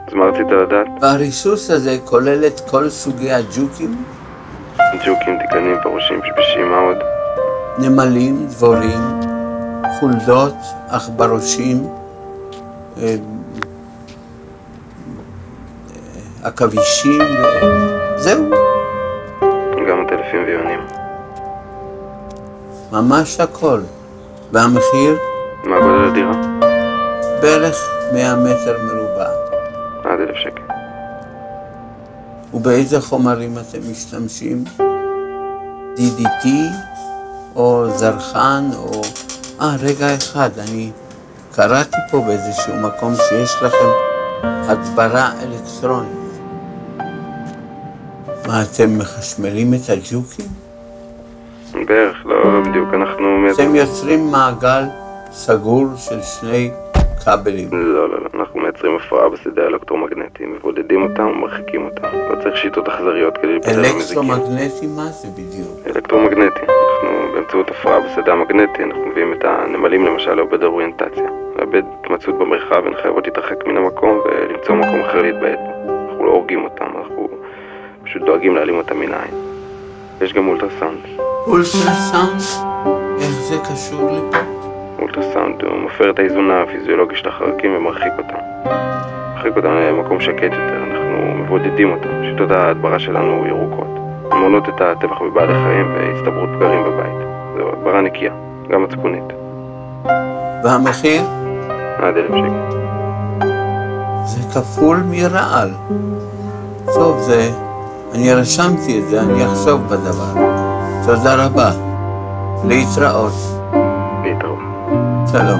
אז מה רצית לדעת? והריסוס הזה כולל את כל סוגי הג'וקים? ג'וקים, דיקנים, פרושים, שפישים, מה עוד? נמלים, דבורים, חולדות, עכברושים, עכבישים, זהו. גם הטלפים ויונים. ממש הכל. והמחיר? מה גודל הדירה? בערך 100 מטר מרובע. עד 1,000 שקל. ובאיזה חומרים אתם משתמשים? DDT או זרחן או... רגע אחד, אני קראתי פה באיזשהו מקום שיש לכם הדברה אלקטרונית. מה, אתם מחשמלים את הג'וקים? בערך, לא בדיוק, אנחנו... אתם יוצרים מעגל סגור של שני כבלים. לא, אנחנו מייצרים הפרעה בשדה האלקטרומגנטי, מבודדים אותם ומרחיקים אותם. לא צריך שיטות אכזריות כדי להיפטר מהמזיקים. אלקטרומגנטי, מה זה בדיוק? אלקטרומגנטי. אנחנו באמצעות הפרעה בשדה המגנטי, אנחנו מביאים את הנמלים למשל לעובד אוריינטציה. לעבד התמצאות במרחב ונחייבות להתרחק מן המקום ולמצוא מקום אחר להתבעט בו. אנחנו לא הורגים אותם, אנחנו פשוט דואגים להעלים אותם מן העין. יש גם אולטרסאונד. אולטרסאונד? איך זה קשור לפה? אולטרסאונד הוא מפר את האיזון הפיזיולוגי של החרקים ומרחיק אותם. מרחיק אותם למקום שקט יותר, אנחנו מבודדים אותם. שיטות ההדברה שלנו ירוקות. הן מונעות את הטבח בבעלי חיים והצטברות פגרים בבית. זו הדברה נקייה, גם מצפונית. והמחיר? עד 1,000 שקל. זה כפול מרעל. טוב, אני רשמתי את זה, אני אחשוב בדבר. תודה רבה. להתראות. להתראות. שלום.